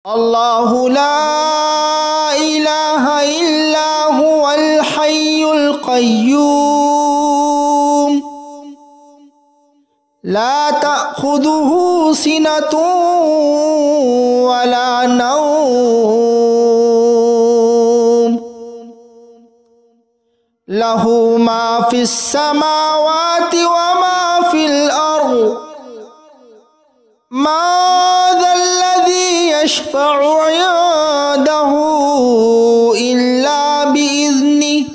الله لا إله إلا هو الحي القيوم لا تأخذه سنة ولا نوم له ما في السماوات وما في الأرض ما ذا الذي يشفع عنده إلا بإذنه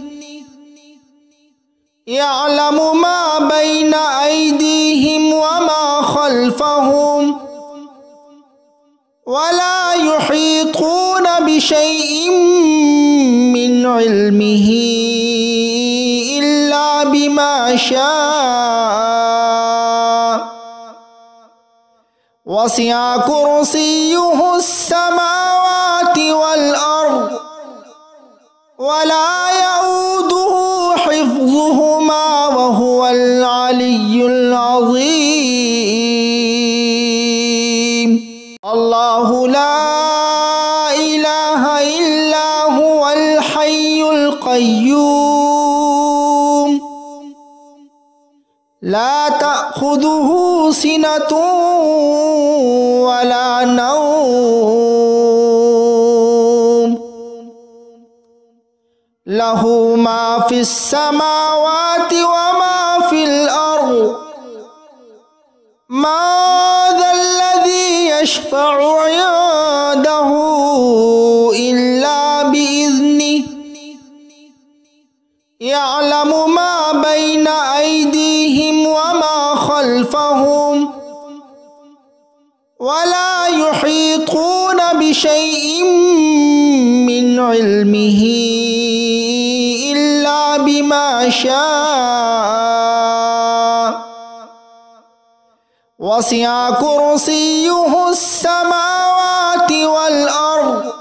يعلم ما بين أيديهم وما خلفهم ولا يحيطون بشيء من علمه إلا بما شاء وسع كرسيه السماوات والأرض ولا يؤوده حفظهما وهو العلي العظيم الله لا إله إلا هو الحي القيوم لا تأخذه سنة ولا نوم له ما في السماوات وما في الأرض ما ذا الذي يشفع عنده إلا بإذنه يعلم ما بين أيديهم وما خلفهم ولا يحيطون بشيء من علمه إلا بما شاء وسع كرسيه السماوات والأرض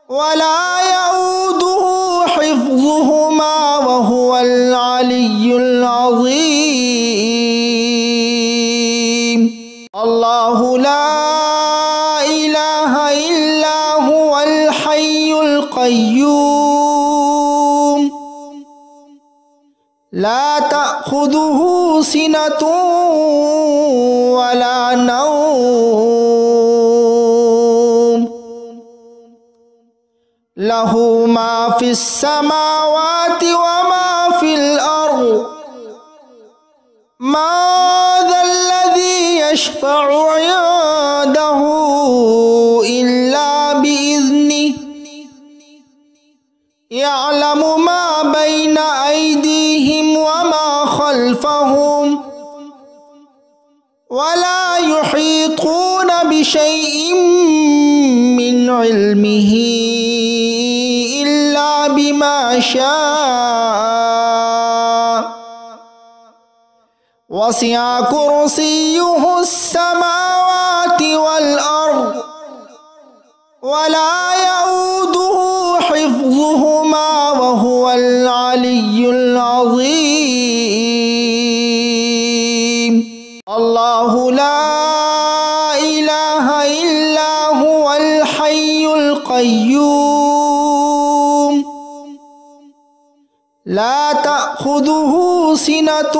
ولا يؤوده حفظهما وهو العلي العظيم الله لا إله إلا هو الحي القيوم لا تأخذه سنة ولا نوم له ما في السماوات وما في الأرض ما ذا الذي يشفع عنده إلا بإذنه يعلم ما بين أيديهم وما خلفهم ولا يحيطون بشيء من علمه إلا بما شاء وسع كرسيه السماوات والأرض ولا يؤوده حفظهما وهو العلي العظيم الله لا إله إلا هو الحي القيوم لا تأخذه سنة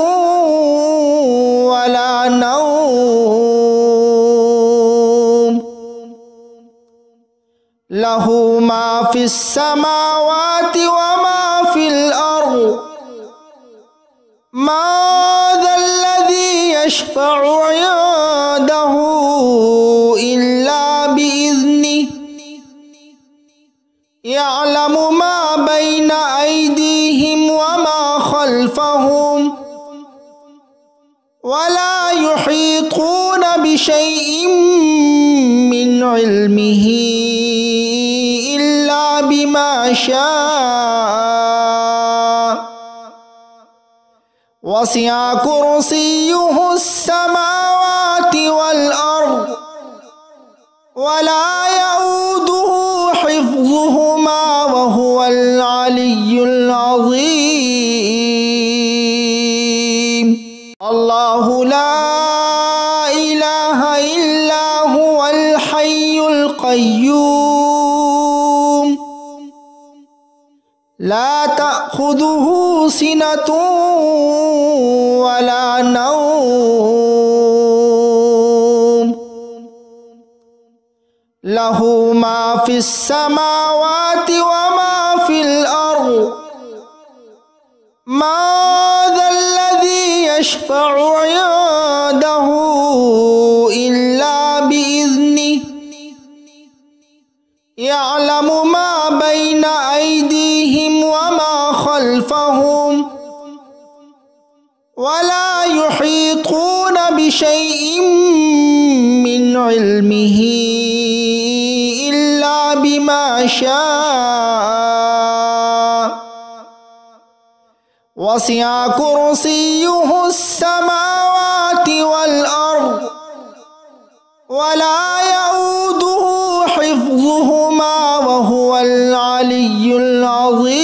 ولا نوم له ما في السماوات وما في الأرض ما ذا الذي يشفع عنده إلا بإذنه يعلم ما بين أيديهم وما خلفهم ولا يحيطون بشيء من علمه إلا بما شاء وسع كرسيه السماوات والأرض ولا يؤوده حفظهما وهو العلي العظيم الله لا إله إلا هو الحي القيوم القيوم لا تأخذه سنة ولا نوم له ما في السماوات وما في الأرض ما ذا الذي يشفع عنده إلا بإذنه يعلم ما بين أيديهم وما خلفهم ولا يحيطون بشيء من علمه إلا بما شاء وسع كرسيه السماوات والأرض ولا يؤوده حفظهما وهو العلي العظيم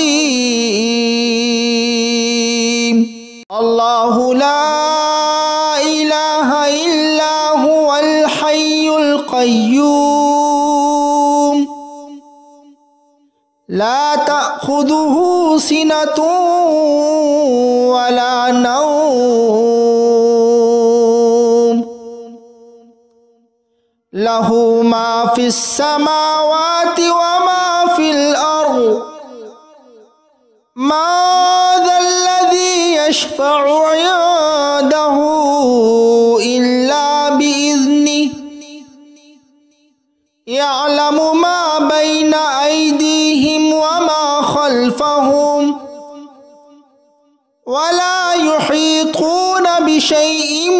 الله لا إله إلا هو الحي القيوم لا تأخذه سنة ولا نوم له ما في السماوات وما في الأرض ما ذا الذي يشفع عنده إلا بإذنه يعلم ما بين أيديهم وما خلفهم ولا يحيطون بشيء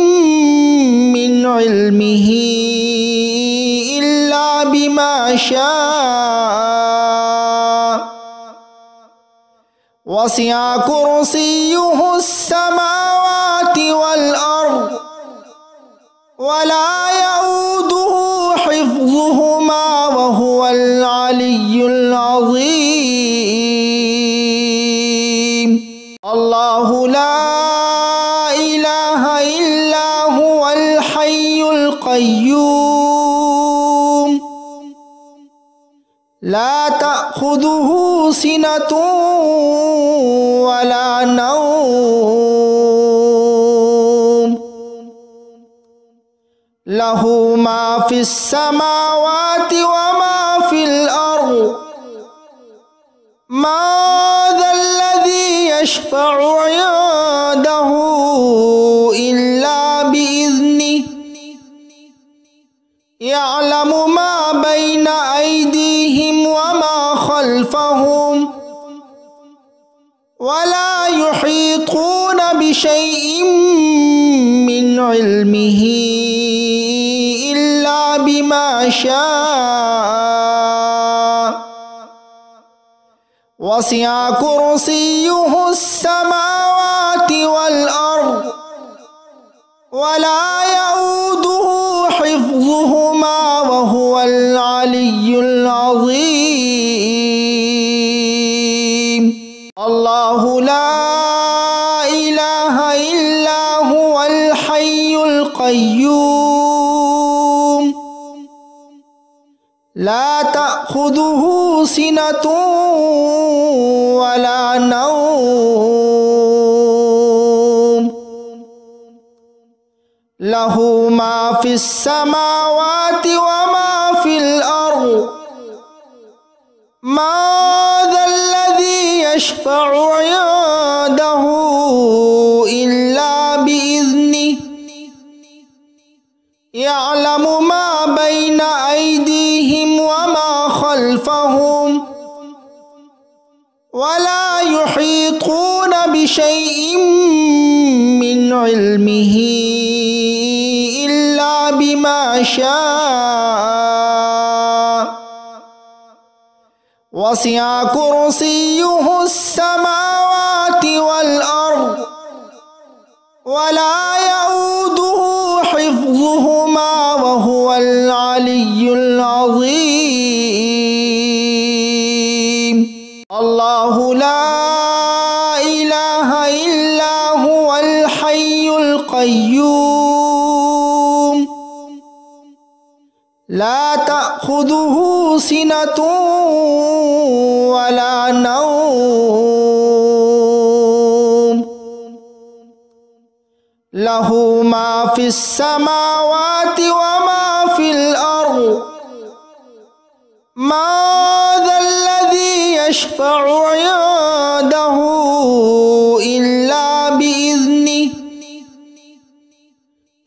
من علمه إلا بما شاء وسع كرسيه السماوات والأرض ولا يؤوده حفظهما وهو العلي العظيم الله لا إله إلا هو الحي القيوم لا تأخذه سنة ولا نوم له ما في السماوات وما في الأرض ما ذا الذي يشفع عنده إلا بإذنه يعلم ما بين أيديهم وما خلفهم ولا يحيطون بشيء من علمه إلا بما شاء وسع كرسيه السماوات والأرض ولا يؤوده حفظهما وهو العلي العظيم الله لا إله إلا هو الحي القيوم لا تأخذه سنة ولا نوم له ما في السماوات وما في الأرض ما ذا الذي يشفع عنده إلا بإذنه يعلم ما بين أيديهم وما خلفهم ولا يحيطون بشيء من علمه إلا بما شاء وسع كرسيه السماوات والأرض ولا يؤوده حفظهما وهو العلي العظيم الله لا إله إلا هو الحي القيوم لا تأخذه تأخذه سنة ولا نوم له ما في السماوات وما في الأرض ما ذا الذي يشفع عنده إلا بإذنه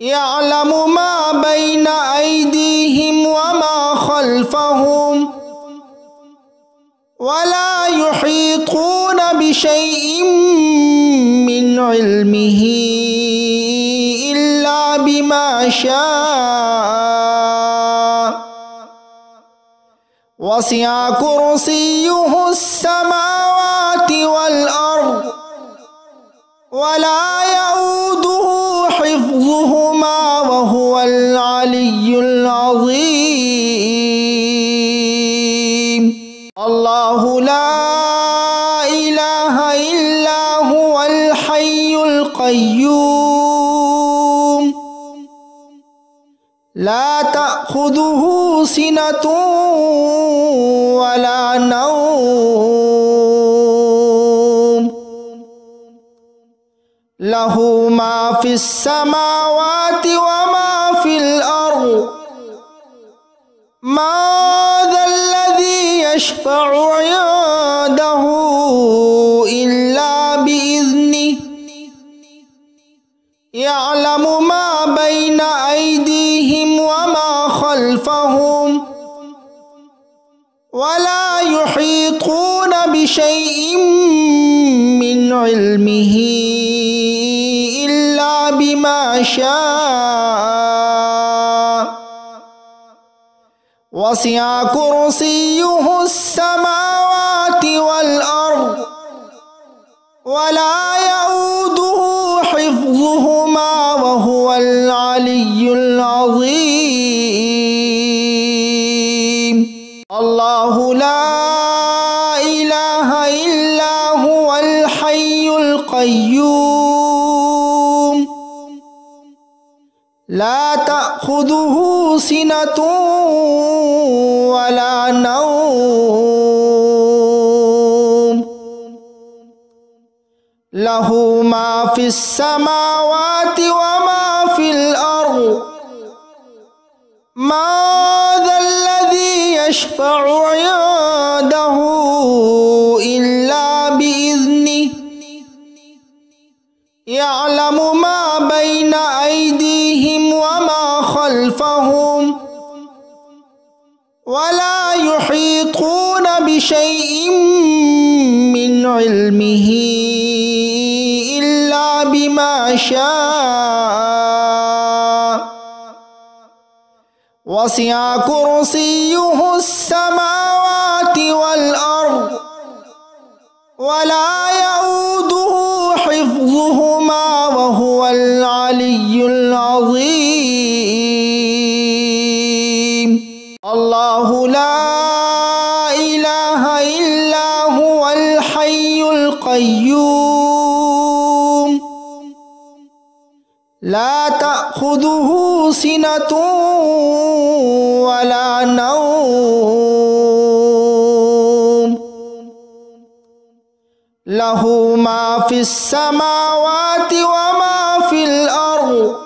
يعلم ما بين أيديهم وما خلفهم ولا يحيطون بشيء من علمه إلا بما شاء وسع كرسيه السماوات والأرض ولا يؤوده حفظهما وهو العلي العظيم الله لا إله إلا هو الحي القيوم لا تأخذه سنة ولا نوم له ما في السماوات وما في الأرض ما ذا الذي يشفع عنده إلا بإذنه يعلم ما بين أيديهم وما خلفهم ولا يحيطون بشيء من علمه إلا بما شاء وسع كرسيه السماوات والأرض ولا يؤوده حفظهما وهو العلي العظيم الله لا إله إلا هو الحي القيوم لا تأخذه سنة ولا نوم له ما في السماوات وما في الأرض ما ذا الذي يشفع عنده إلا بإذنه يعلم ما بين أيديهم وما خلفهم ولا يحيطون بشيء من علمه إلا بما شاء وسع كرسيه السماوات والأرض ولا يؤوده حفظهما وهو العلي العظيم الله لا إله إلا هو الحي القيوم لا تأخذه سنة ولا نوم له ما في السماوات وما في الأرض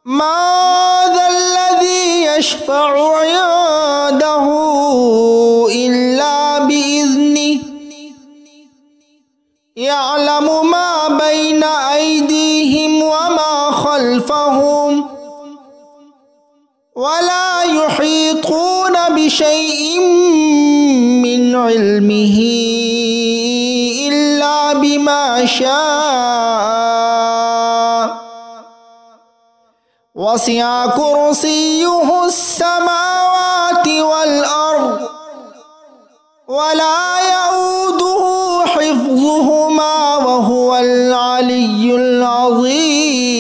ما ذا الذي يشفع عنده إلا بإذنه يعلم ما بين أيديهم وما خلفهم ولا يحيطون بشيء من علمه إلا بما شاء وسع كرسيه السماوات والأرض ولا يؤوده حفظهما وهو العلي العظيم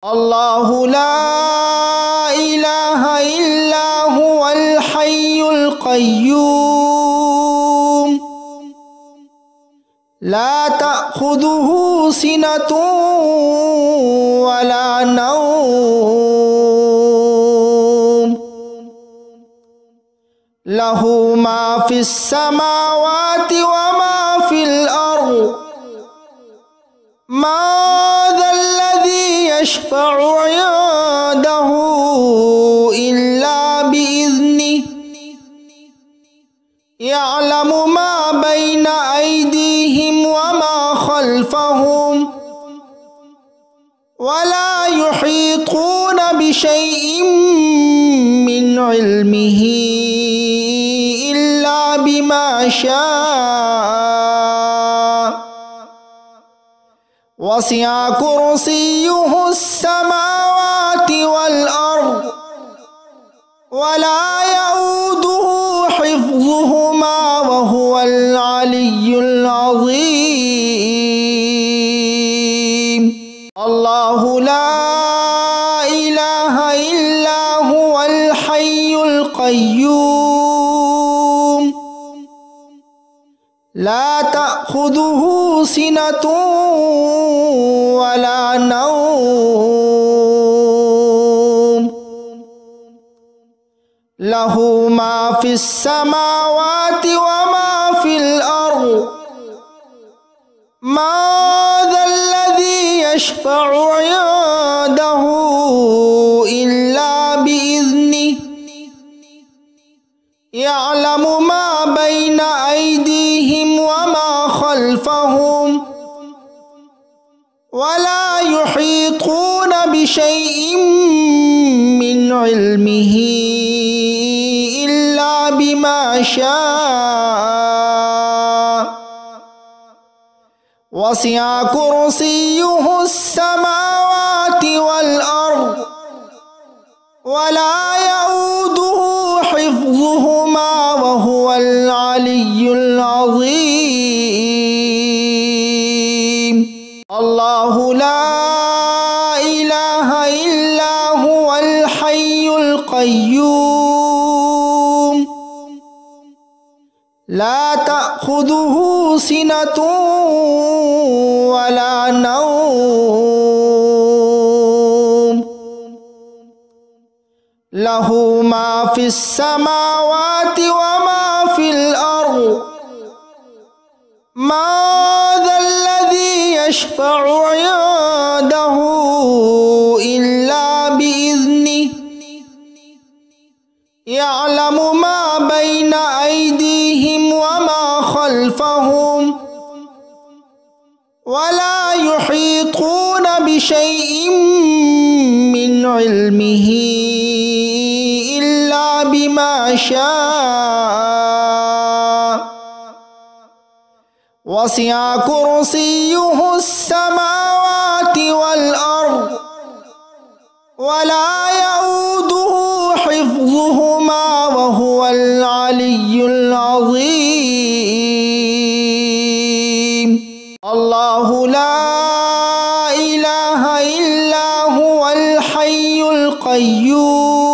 الله لا إله إلا هو الحي القيوم لا تأخذه سنة ولا نوم লাহু মা ফিস সামাওয়াতি ওয়া মা ফিল আরদ মা যাল্লাযী ইয়াশফা'ু 'ইনদাহু ইল্লা বিইذনিহি ইয়া'লামু মা বাইনা আইদিহিম ওয়া মা খালফাহুম ওয়া লা ইউহীতুনা বিশাইইন মিন ইলমিহি ইল্লা বিমা শাআ ওয়াসি'a কুরসিয়্যুহুস সামাওয়াতি ওয়াল আরদ ওয়া লা ইয়াউদুহু হিফযুহুমা ওয়া হুয়াল আলিয়্যুল আযীম। আল্লাহু লা ইলাহা ইল্লা হুয়াল হাইয়ুল কাইয়্যুম লা তা'খুযুহু সিনাতুন ওয়া লা নাওম লাহু মা ফিস সামাওয়াতি ওয়া মা ফিল আরদ মা যাল্লাযী ইয়াশফা'ু 'ইনদাহু ইল্লা বিইذনিহি ইয়া'লামু মা বাইনা আইদিহিম ওয়া মা খালফাহুম ওয়া লা ইউহীতুনা বিশাইইন মিন ইলমিহি ইল্লা বিমা শাআ ওয়াসি'a কুরসিয়্যুহুস সামাওয়াতি ওয়াল আরদ ওয়া লা ইয়াউদুহু হিফযুহুমা ওয়া হুয়াল আলিয়্যুল আযীম। আল্লাহু লা ইলাহা ইল্লা হুয়াল হাইয়ুল কাইয়্যুম লা তা'খুযুহু সিনাতুন ওয়া লা নাওম লাহু মা ফিস সামাওয়াতি ওয়া মা ফিল আরদ মা যাল্লাযী ইয়াশফা'ু 'ইনদাহু ইল্লা বিইذনিহি ইয়া'লামু মা বাইনা আইদিহিম ওয়া মা খালফাহুম ওয়া লা ইউহীতুনা বিশাইইন মিন ইলমিহি ইল্লা বিমা শাআ ওয়াসি'a কুরসিয়্যুহুস সামাওয়াতি ওয়াল আরদ ওয়া লা ইয়াউদুহু হিফযুহুমা ওয়া হুয়াল আলিয়্যুল আযীম। আল্লাহু লা ইলাহা ইল্লা হুয়াল হাইয়ুল কাইয়্যুম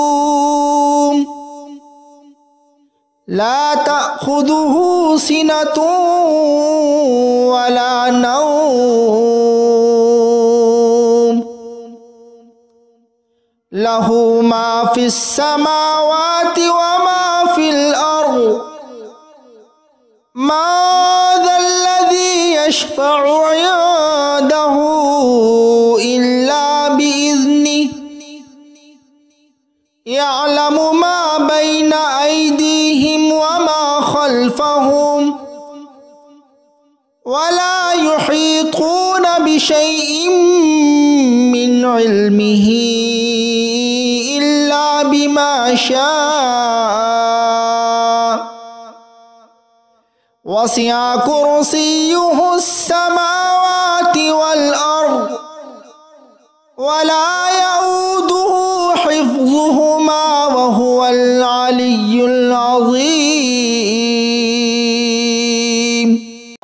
লা তা'খুযুহু সিনাতুন ওয়া লা নাওম লাহু মা ফিস সামাওয়াতি ওয়া মা ফিল আরদ মা যাল্লাযী ইয়াশফা'ু 'ইনদাহু ইল্লা বিইذনিহি ইয়া'লামু মা বাইনা আইদিহিম ওয়া মা খালফাহুম ওয়া লা ইউহীতুনা বিশাইইন মিন ইলমিহি ইল্লা বিমা শাআ ওয়াসি'a কুরসিয়্যুহুস সামাওয়াতি ওয়াল আরদ ওয়া লা ইয়াউদুহু হিফযুহুমা ওয়া হুয়াল আলিয়্যুল আযীম।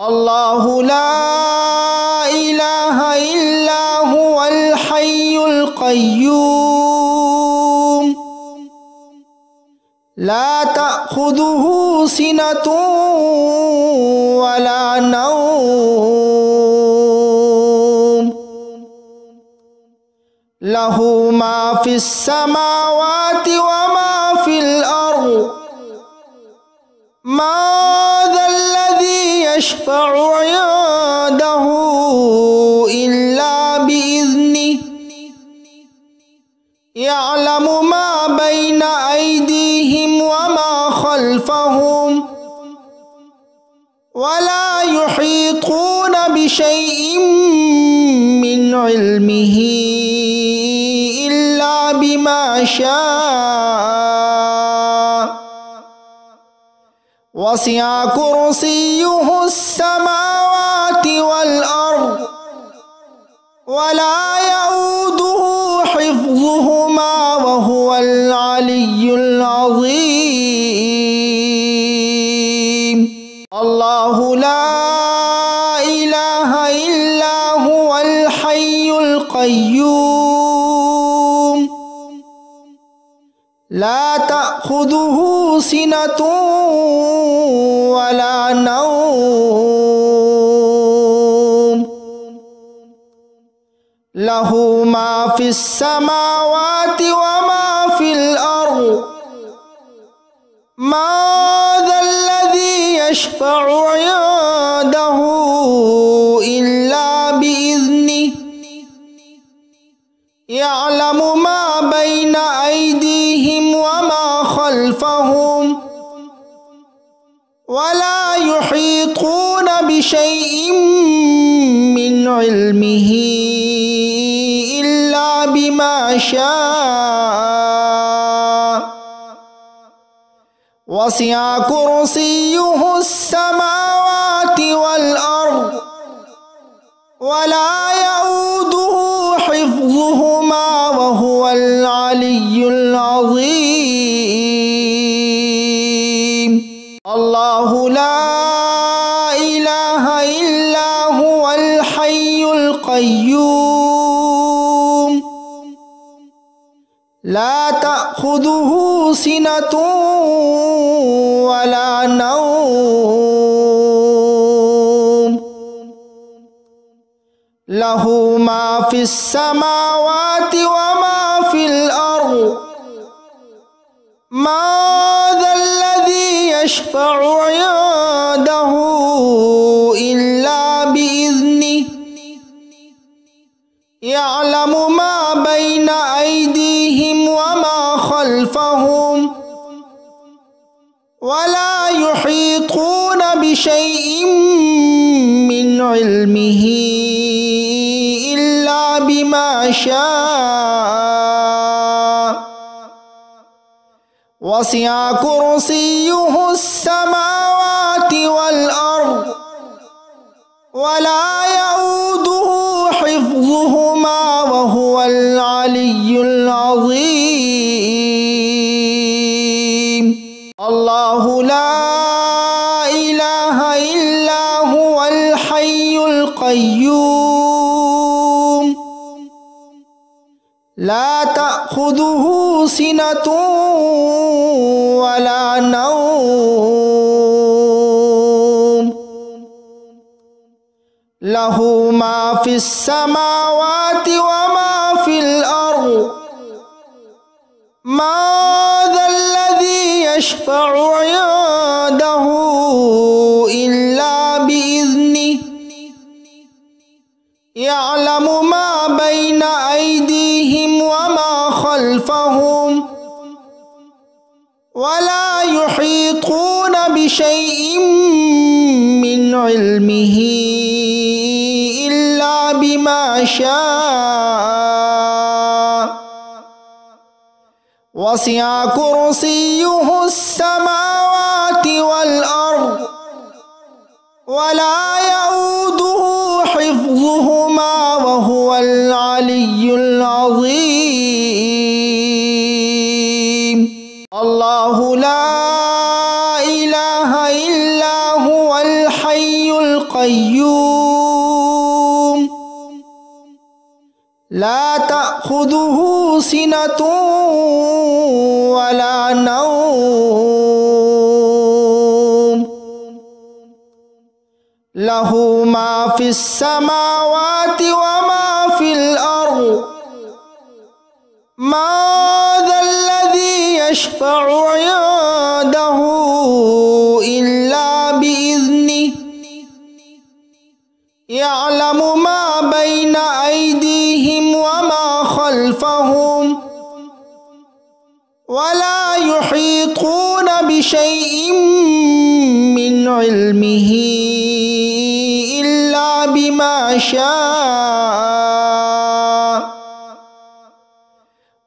আল্লাহু লা ইলাহা ইল্লা হুয়াল হাইয়ুল কাইয়্যুম লা তা'খুযুহু সিনাতুন ওয়া লা নাওম লাহু মা ফিস সামাওয়াতি ওয়া মা ফিল আরদ ما ذا الذي يشفع عنده إلا بإذنه يعلم ما بين أيديهم وما خلفهم ولا يحيطون بشيء من علمه إلا بما شاء وسع كرسيه السماوات والأرض ولا يؤوده حفظهما وهو العلي العظيم. الله لا إله إلا هو الحي القيوم لا تأخذه سنة ولا نوم له ما في السماوات وما في الأرض ما ذا الذي يشفع عنده إلا بإذنه يعلم ما بين أيديهم وما خلفهم ولا يحيطون بشيء من علمه إلا بما شاء وسع كرسيه السماوات والأرض ولا يؤوده حفظهما وهو العلي العظيم. الله لا إله إلا هو الحي القيوم لا تأخذه سنة ولا نوم له ما في السماوات وما في الأرض ما ذا الذي يشفع عنده إلا بإذنه يعلم ما بين أيديهم وما خلفهم ولا يحيطون بشيء من علمه إلا بما شاء وسع كرسيه السماوات والأرض ولا يؤوده حفظهما وهو العلي العظيم. الله لا إله إلا هو الحي القيوم لا تأخذه سنة ولا نوم له ما في السماوات وما في الأرض ما ذا الذي يشفع عنده إلا بإذنه يعلم ما بين أيديهم وما خلفهم ولا يحيطون بشيء من علمه إلا بما شاء وسع كرسيه السماوات والأرض ولا يؤوده حفظهما وهو العلي العظيم. الله لا إله إلا هو الحي القيوم لا تأخذه سنة ولا نوم له ما في السماوات وما في الأرض ما ذا الذي يشفع عنده ولا يحيطون بشيء من علمه إلا بما شاء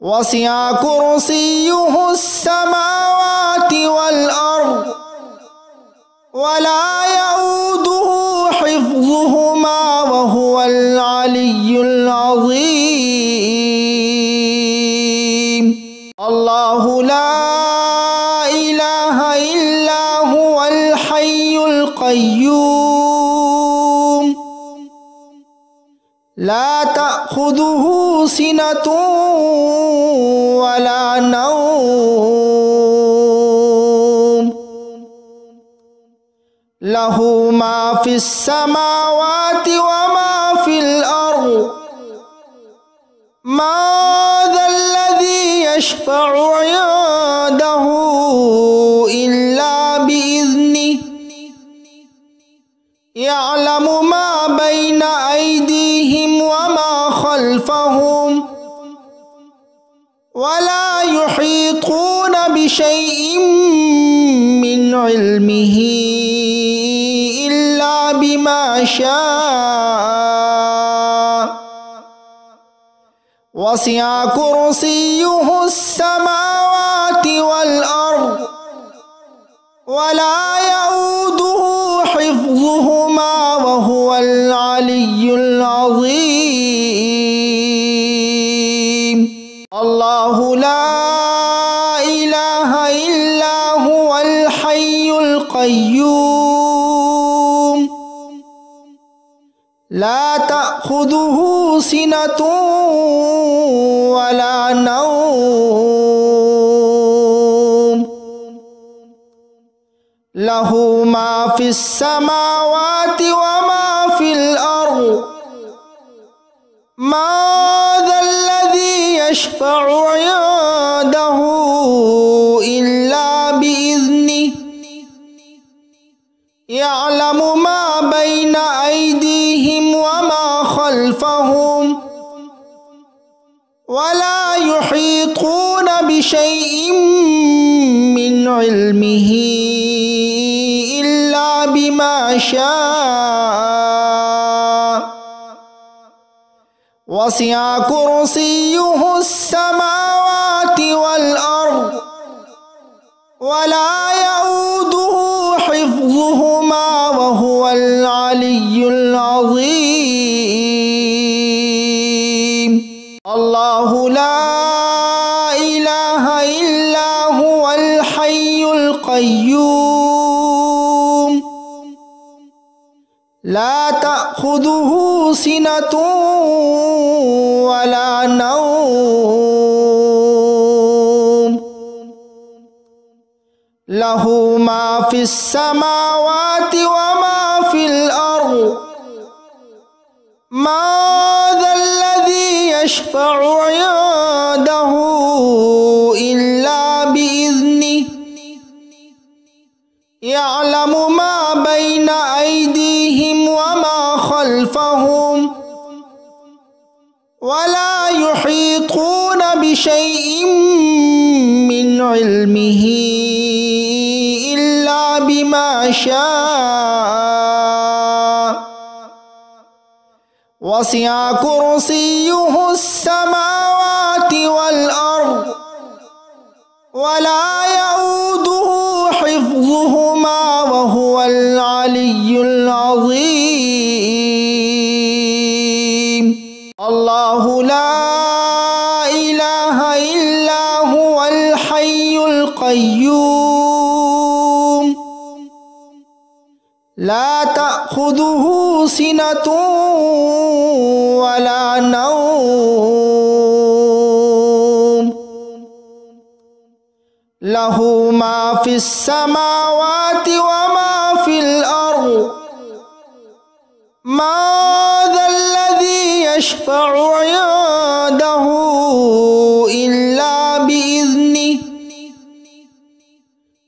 وسع كرسيه السماوات والأرض ولا يؤوده حفظهما وهو العلي العظيم الله لا إله إلا هو الحي القيوم لا تأخذه سنة ولا نوم له ما في السماوات وما في الأرض ما ذا الذي يشفع عنده إلا بإذنه يعلم ما بين أيديهم وما خلفهم ولا يحيطون بشيء من علمه إلا بما شاء وسع كرسيه السماوات والأرض ولا يؤوده حفظهما وهو العلي العظيم الله لا إله إلا هو الحي القيوم لا تأخذه سنة ولا نوم له ما في السماوات وما في الأرض ما ذا الذي يشفع عنده إلا بإذنه يعلم ما بين أيديهم وما خلفهم ولا يحيطون بشيء من علمه إلا بما شاء وسع كرسيه السماوات والأرض ولا يؤوده حفظهما وهو العلي العظيم الله لا إله إلا هو الحي القيوم لا تأخذه سنة ولا نوم له ما في السماوات وما في الأرض ما ذا الذي يشفع عنده إلا بإذنه يعلم ما بين أيديهم وما خلفهم ولا يحيطون بشيء من علمه إلا بما شاء وسع كرسيه السماوات والأرض ولا يؤوده حفظهما وهو العلي العظيم الله لا إله إلا هو الحي القيوم لا تأخذه سنة ولا نوم له ما في السماوات وما في الأرض ما ذا الذي يشفع عنده إلا بإذنه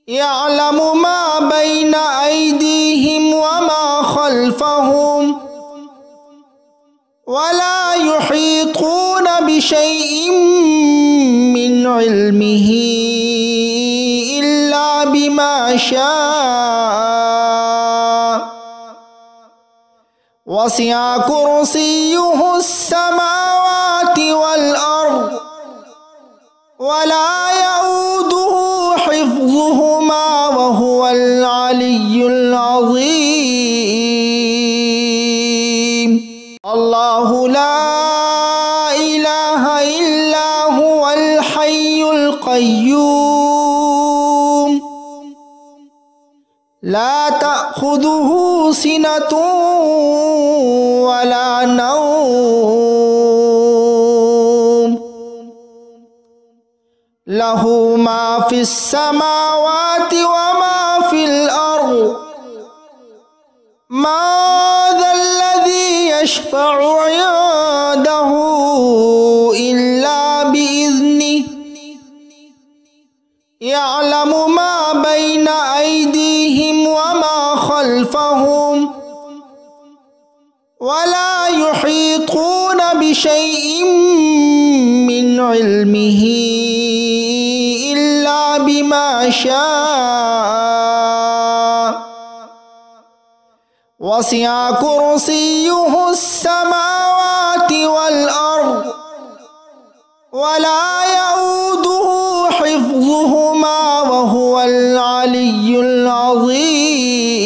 يعلم ما بين أيديهم وما خلفهم ولا يحيطون بشيء من علمه إلا بما شاء وسع كرسيه السماوات والأرض ولا يؤوده حفظهما وهو العلي العظيم الله لا إله إلا هو الحي القيوم لا تأخذه سنة ولا نوم له ما في السماوات وما في الأرض ما ذا الذي يشفع عنده إلا بإذنه يعلم ما بين أيديهم وما خلفهم ولا يحيطون بشيء من علمه إلا بما شاء وسع كرسيه السماوات والأرض ولا يؤوده حفظهما وهو العلي العظيم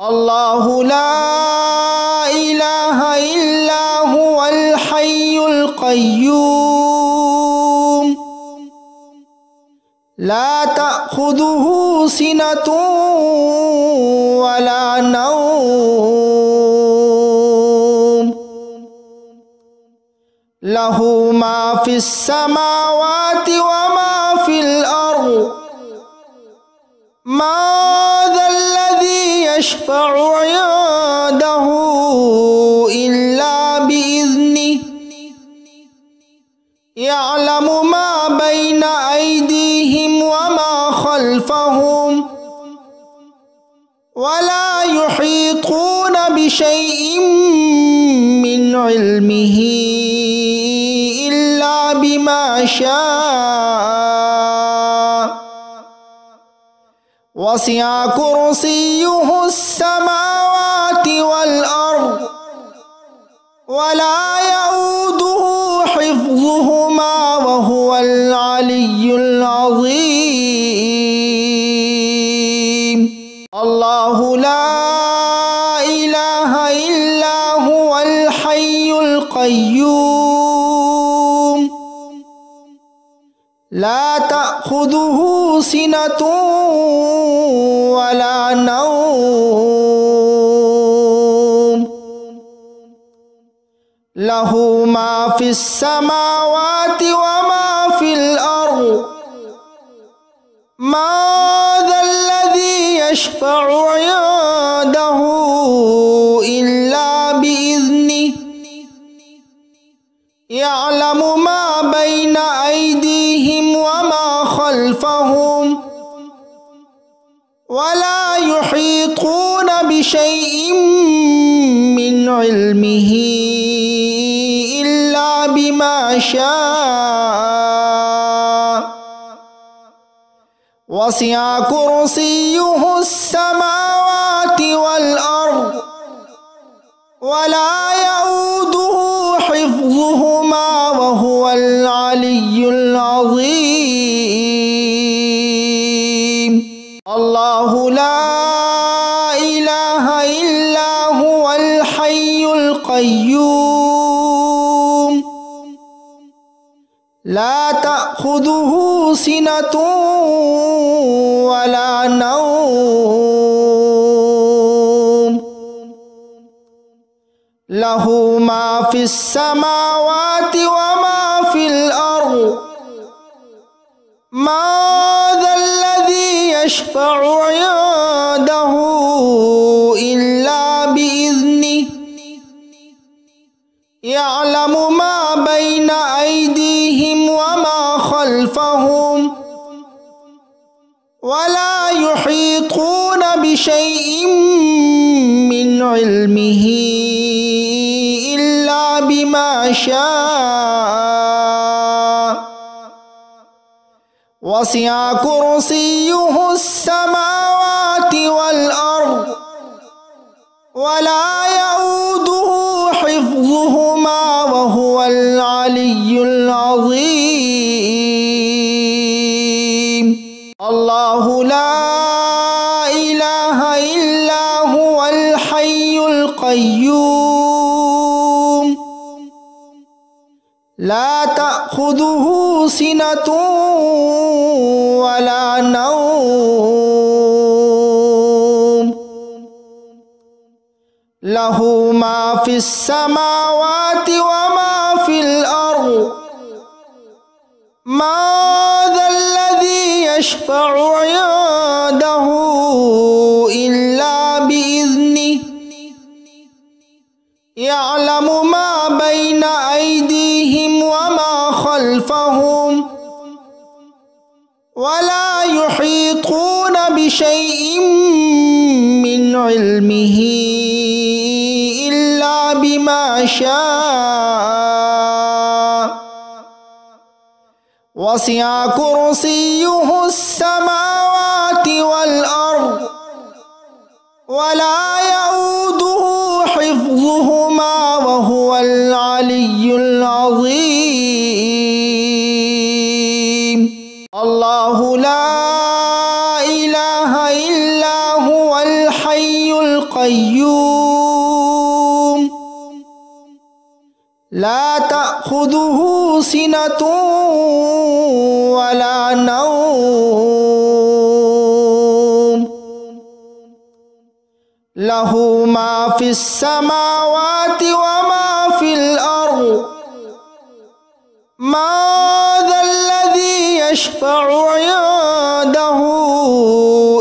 الله لا إله إلا هو الحي القيوم لا تأخذه سنة ولا نوم له ما في السماوات وما في الأرض ما ذا الذي يشفع عنده إلا بإذنه يعلم ما بين أيديهم وما خلفهم ولا يحيطون بشيء من علمه إلا بما شاء وسع كرسيه السماوات والأرض ولا يؤوده حفظهما وهو العلي العظيم الله لا إله إلا هو الحي القيوم لا تأخذه سنة ولا نوم له ما في السماوات وما في الأرض ما ذا الذي يشفع عنده إلا بإذنه يعلم ما بين أيديهم وما خلفهم ولا يحيطون بشيء من علمه إلا بما شاء وسع كرسيه السماوات والأرض ولا يؤوده حفظهما وهو العلي العظيم الله لا إله إلا هو الحي القيوم لا تأخذه سنة ولا نوم له ما في السماوات وما في الأرض ما ذا الذي يشفع عنده إلا بإذنه يعلم ما بين أيديهم وما خلفهم ولا يحيطون بشيء من علمه إلا بما شاء وسع كرسيه السماوات والأرض ولا يؤوده حفظهما وهو العلي العظيم. الله لا إله إلا هو الحي القيوم لا تأخذه سنة ولا نوم له ما في السماوات وما في الأرض ما ذا الذي يشفع عنده إلا بإذنه يعلم ما بين أيديهم وما خلفهم ولا يحيطون بشيء من علمه إلا بما شاء وسع كرسيه السماوات والأرض ولا يؤوده حفظهما وهو العلي العظيم. الله لا إله إلا هو الحي القيوم لا تأخذه سنة ولا نوم له ما في السماوات وما في الأرض ما ذا الذي يشفع عنده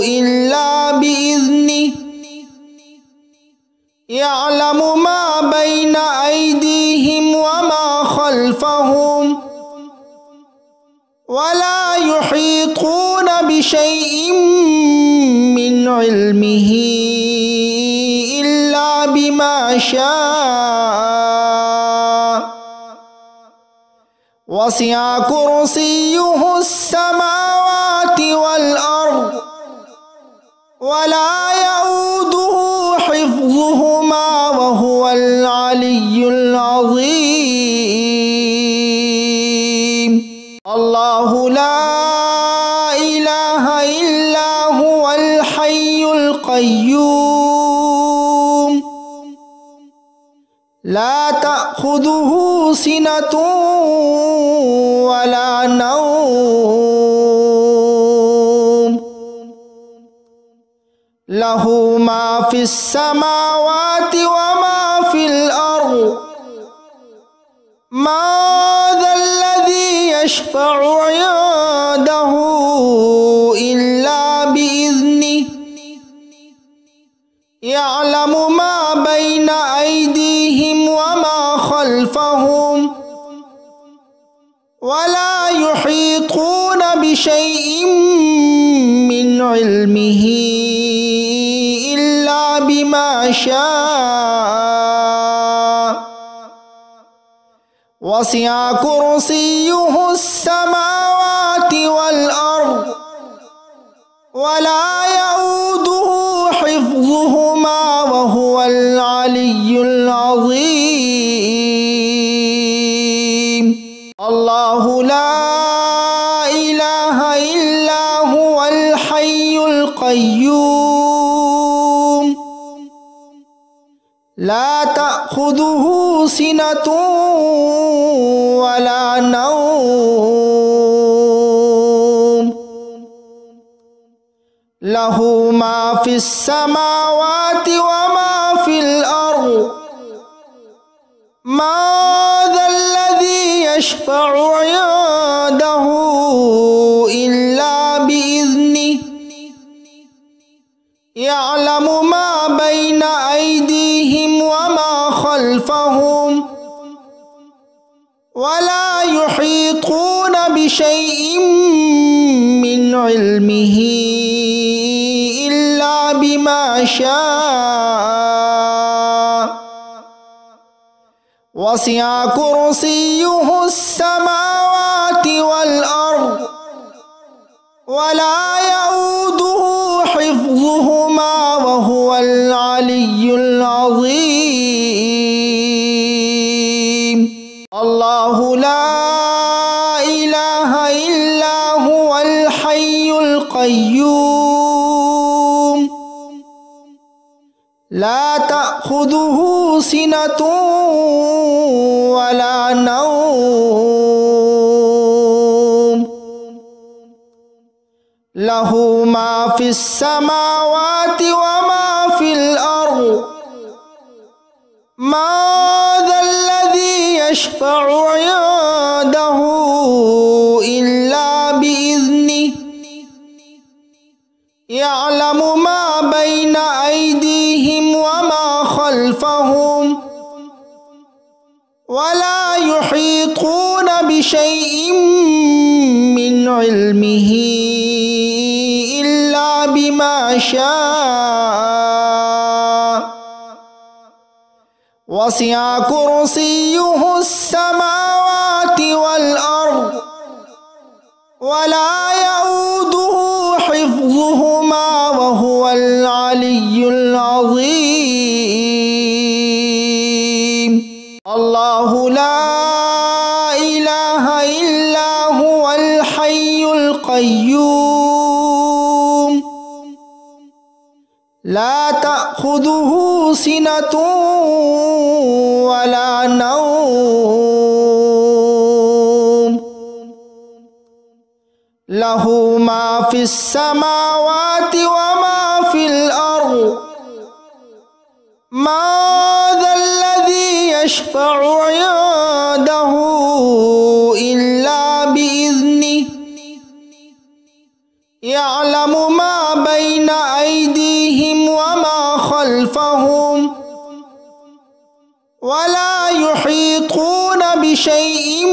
إلا بإذنه يعلم ما بين أيديهم وما خلفهم ولا يحيطون بشيء من علمه إلا بما شاء وسع كرسيه السماوات والأرض ولا يؤوده حفظهما وهو العلي العظيم. الله لا إله إلا هو الحي القيوم لا تأخذه سنة ولا نوم له ما في السماوات وما في الأرض ما ذا الذي يشفع عنده إلا بإذنه يعلم ما بين أيديهم وما خلفهم ولا يحيطون بشيء من علمه إلا بما شاء وسع كرسيه السماوات والأرض ولا يؤوده حفظهما وهو العلي العظيم. الله لا إله إلا هو الحي القيوم لا تأخذه سنة ولا نوم له ما في السماوات وما في الأرض ما ذا الذي يشفع عنده إلا بإذنه يعلم ما بين أيديهم وما خلفهم ولا يحيطون بشيء من علمه إلا بما شاء وسع كرسيه السماوات والأرض إله إلا هو الحي القيوم لا تأخذه سنة ولا نوم له ما في السماوات وما في الأرض من ذا الذي يشفع عنده إلا بإذنه يعلم ما بين أيديهم وما خلفهم ولا يحيطون بشيء من علمه إلا بما شاء وسع كرسيه السماوات والأرض ولا يؤوده حفظهما وهو العلي العظيم الله لا إله إلا هو الحي القيوم لا تأخذه سنة ولا نوم له ما في السماوات وما في الأرض من ذا الذي يشفع عنده إلا بإذنه يعلم ما بين أيديهم وما خلفهم ولا يحيطون بشيء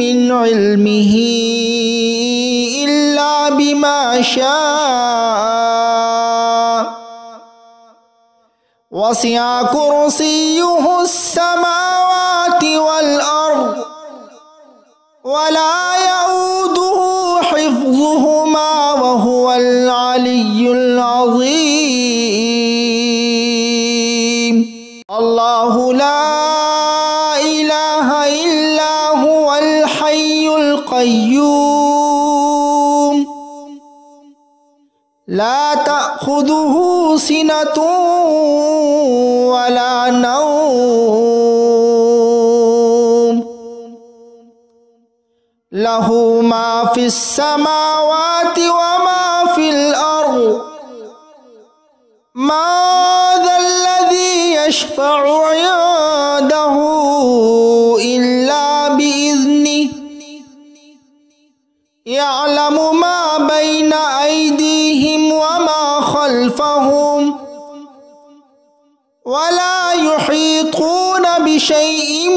من علمه إلا بما شاء وسع كرسيه السماوات والأرض ولا يؤوده حفظهما وهو العلي العظيم الله لا إله إلا هو الحي القيوم لا تأخذه سنة ولا نوم له ما في السماوات وما في الأرض من ذا الذي يشفع عنده إلا بإذنه يعلم ما بين أيديهم وما خلفهم ولا يحيطون بشيء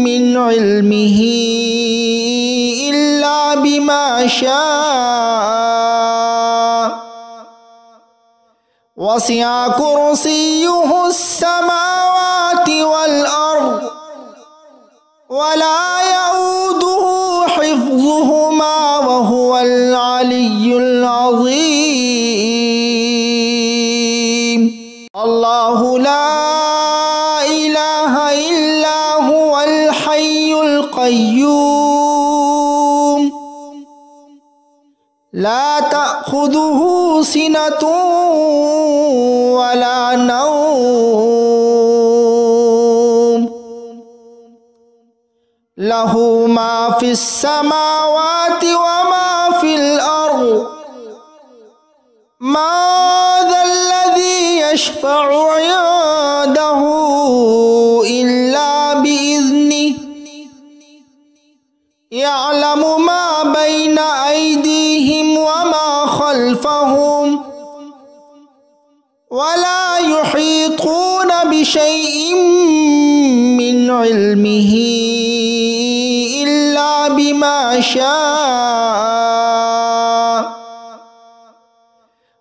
من علمه إلا بما شاء وسع كرسيه السماوات والأرض ولا يؤوده حفظهما وهو العلي العظيم الله لا إله إلا هو الحي القيوم لا تأخذه سنة ولا نوم له ما في السماوات وما في الأرض من ذا الذي يشفع عنده إلا بإذنه يعلم ما بين أيديهم وما خلفهم ولا يحيطون بشيء من علمه إلا بما شاء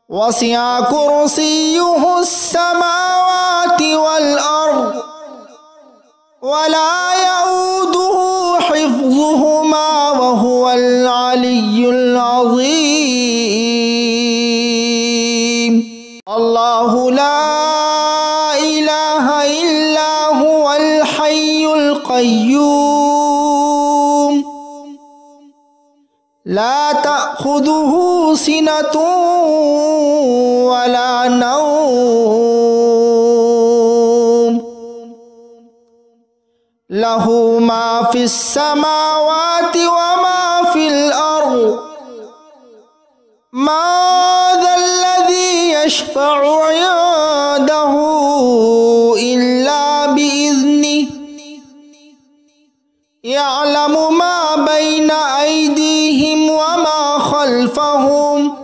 وسع كرسيه السماوات والأرض ولا يؤوده حفظهما وهو العلي العظيم الله لا إله إلا هو الحي القيوم لا تأخذه سنة ولا نوم له ما في السماوات وما في الأرض ما ذا الذي يشفع عنده إلا بإذنه يعلم ما بين أيديهم وما خلفهم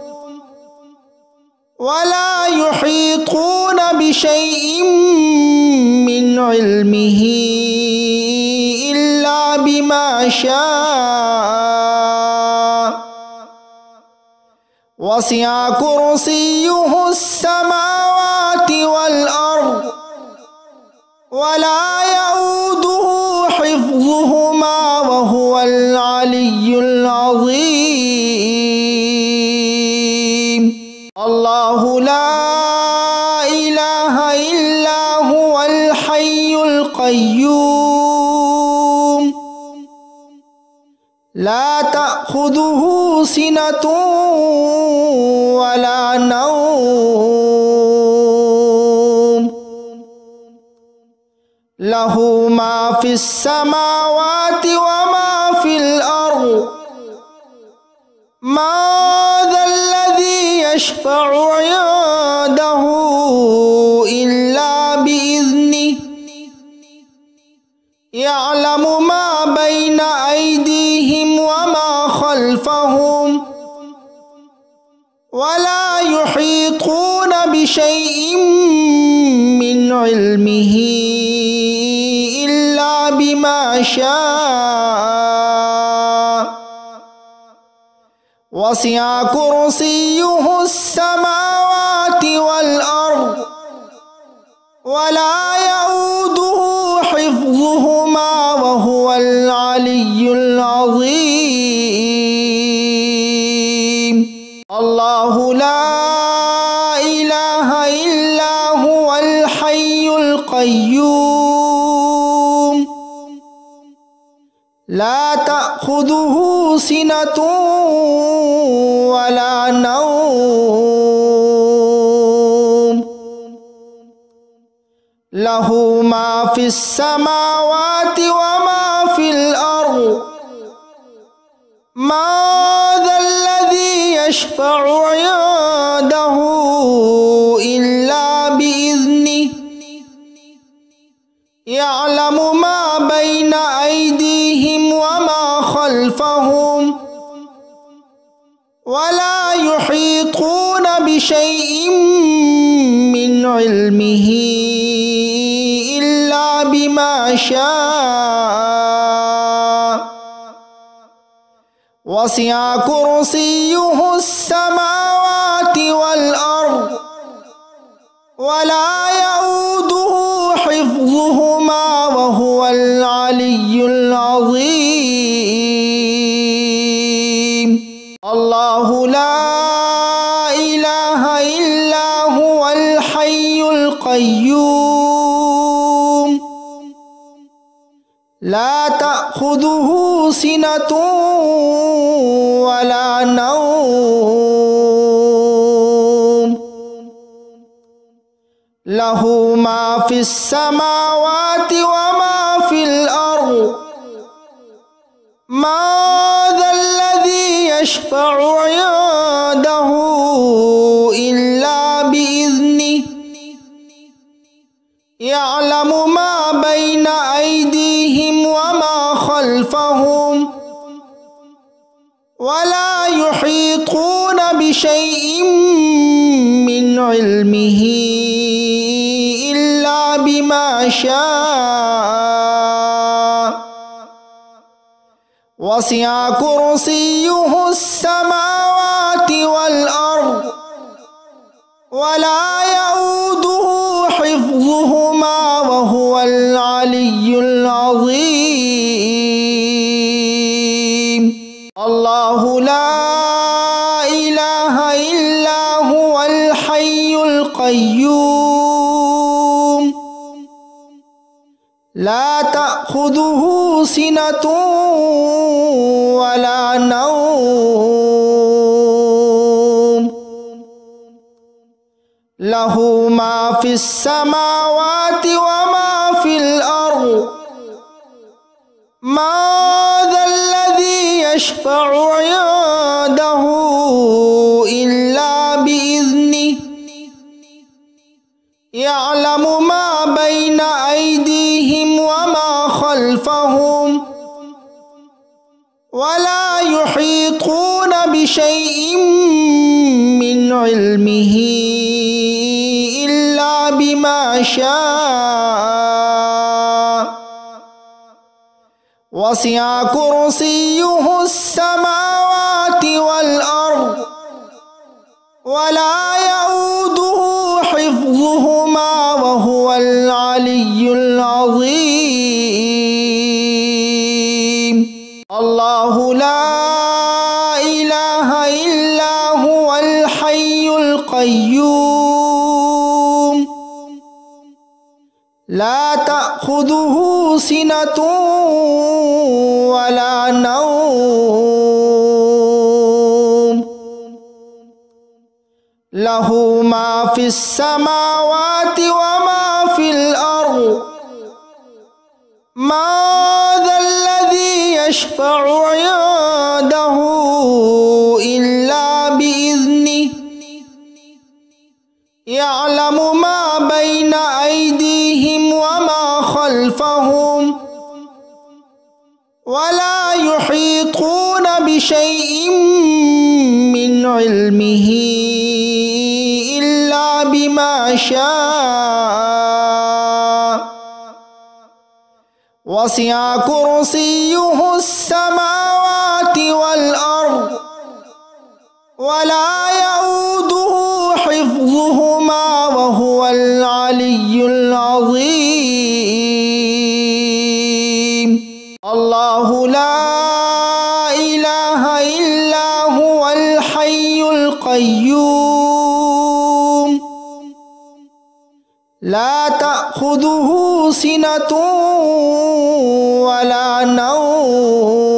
ولا يحيطون بشيء من علمه إلا بما شاء وسع كرسيه السماوات والأرض ولا يؤوده حفظهما وهو العلي العظيم الله لا إله إلا هو الحي القيوم لا تأخذه سنة ولا نوم له ما في السماوات وما في الأرض ما ذا الذي يشفع عنده إلا بإذنه يعلم ما بين أيديهم وما خلفهم ولا يحيطون بشيء من علمه إلا بما شاء وسع كرسيه السماوات والأرض ولا يؤوده حفظهما وهو العلي العظيم الله لا إله إلا هو الحي القيوم لا تأخذه سنة ولا نوم له ما في السماوات وما في الأرض ما ذا الذي يشفع عنده إلا بإذنه يعلم ما بين أيديهم وما خلفهم ولا يحيطون بشيء من علمه إلا بما شاء وسع كرسيه السماوات والأرض ولا يؤوده حفظهما وهو العلي العظيم الله لا إله إلا هو الحي القيوم لا تأخذه سنة ولا نوم له ما في السماوات وما في الأرض ما ذا الذي يشفع عنده إلا بإذنه يعلم ما بين أيديهم وما خلفهم ولا يحيطون بشيء من علمه إلا بما شاء وسع كرسيه السماوات والأرض ولا يؤوده حفظهما وهو العلي العظيم الله لا إله إلا هو الحي القيوم لا تأخذه سنة ولا نوم له ما في السماوات وما في الأرض من ذا الذي يشفع عنده إلا بإذنه يعلم ما بين أيديهم وما خلفهم ولا يحيطون بشيء من علمه إلا بما شاء وسع كرسيه السماوات والأرض ولا يؤوده حفظهما وهو العلي العظيم الله لا إله إلا هو الحي القيوم لا تأخذه سنة ولا نوم له ما في السماوات وما في الأرض من ذا الذي يشفع عنده إلا بإذنه يعلم ما بين أيديهم وما خلفهم ولا يحيطون بشيء من علمه إلا بما شاء وسع كرسيه السماوات والأرض ولا يؤوده حفظهما وهو العلي العظيم الله لا إله إلا هو الحي القيوم لا تأخذه سنة ولا نوم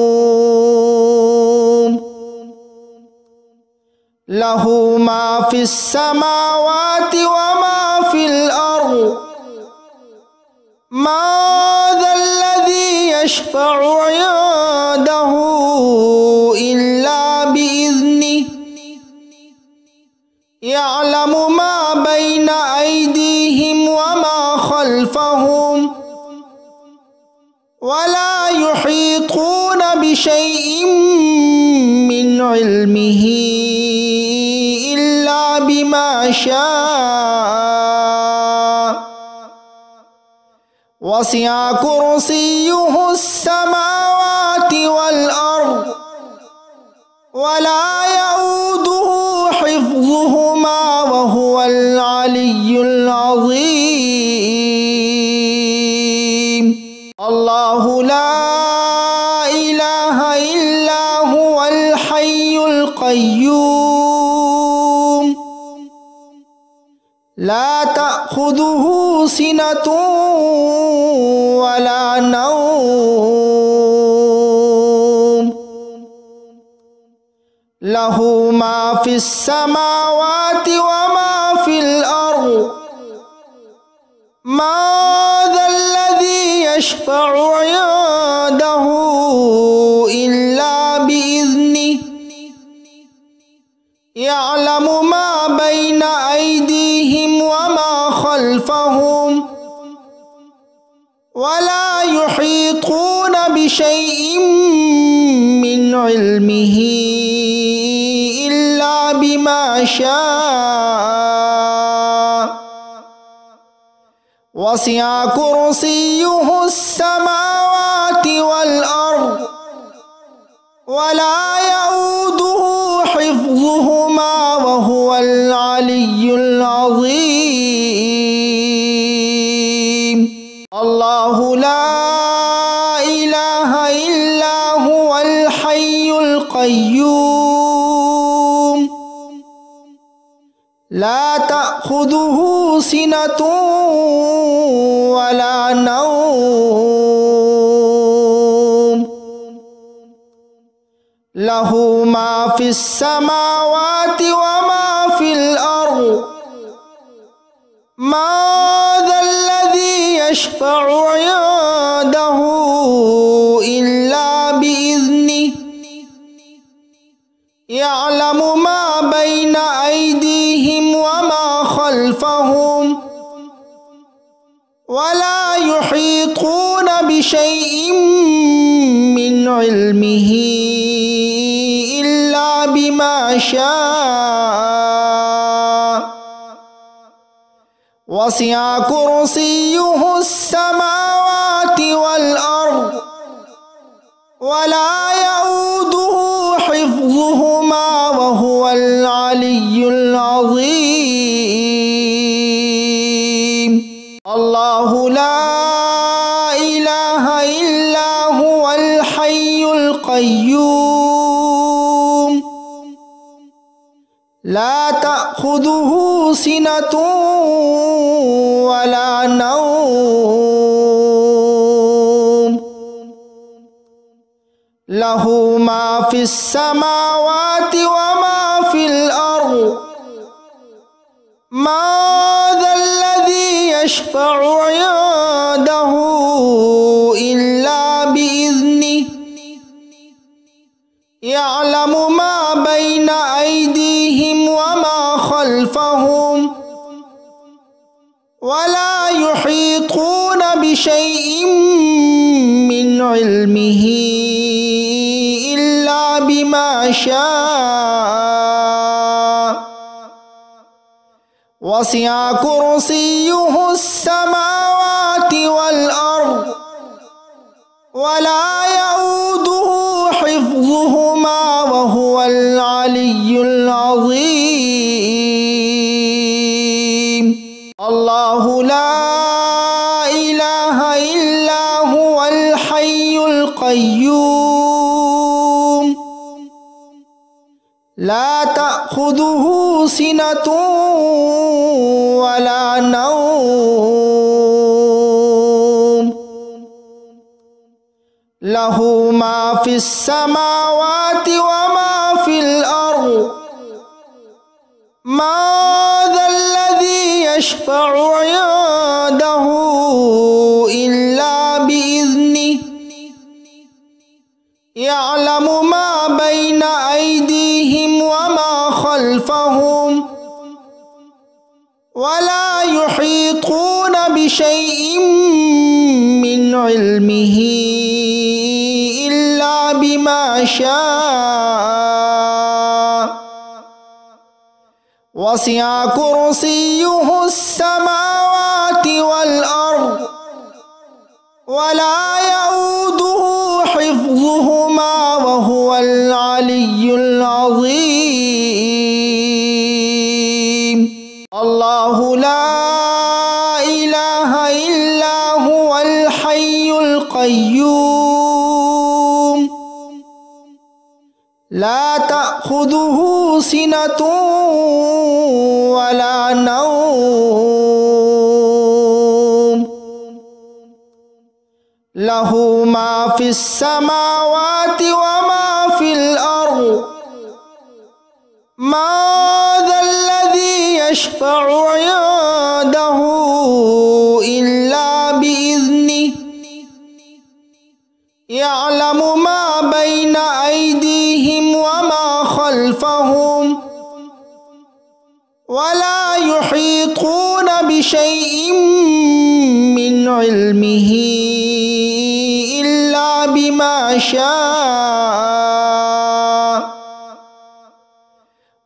له ما في السماوات وما في الأرض من ذا الذي يشفع عنده إلا بإذنه يعلم ما بين أيديهم وما خلفهم ولا يحيطون بشيء من علمه إلا بما شاء وسع كرسيه السماوات والأرض ولا يؤوده حفظهما وهو العلي العظيم الله لا إله إلا هو الحي القيوم لا تأخذه سنة ولا نوم له ما في السماوات وما في الأرض من ذا الذي يشفع عنده إلا بإذنه يعلم ما بين أيديهم وما خلفهم ولا يحيطون بشيء من علمه إلا بما شاء وسع كرسيه السماوات والأرض ولا يؤوده حفظهما وهو العلي العظيم الله لا إله إلا هو الحي القيوم لا تأخذه سنة ولا نوم له ما في السماوات وما في الأرض ما ذا الذي يشفع عنده إلا بإذنه يعلم ما بين أيديهم وما خلفهم ولا يحيطون بشيء من علمه إلا بما شاء وسع كرسيه السماوات والأرض ولا يؤوده حفظهما وهو العلي العظيم. الله لا إله إلا هو الحي القيوم لا تأخذه سنة ولا نوم له ما في السماوات وما في الأرض ما ذا الذي يشفع عنده إلا بإذنه يعلم ما بين أيديهم وما خلفهم ولا يحيطون بشيء من علمه إلا بما شاء وسع كرسيه السماوات والأرض ولا يؤوده حفظهما وهو العلي العظيم. الله لا إله إلا هو الحي القيوم لا تأخذه سنة ولا نوم له ما في السماوات وما في الأرض ما ذا الذي يشفع عنده إلا بإذنه يعلم ما بين أيديهم وما خلفهم ولا يحيطون بشيء من علمه إلا بما شاء وسع كرسيه السماوات والأرض ولا يؤوده حفظهما وهو العلي العظيم. الله لا إله إلا هو الحي القيوم لا تأخذه سنة ولا نوم له ما في السماوات وما في الأرض ما ذا الذي يشفع عنده إلا بإذنه يعلم ما بين أيديهم وما خلفهم ولا يحيطون بشيء من علمه إلا بما شاء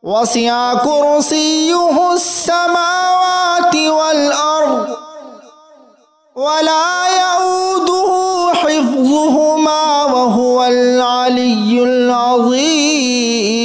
وسع كرسيه السماوات والأرض ولا يؤوده حفظهما وهو العلي العظيم.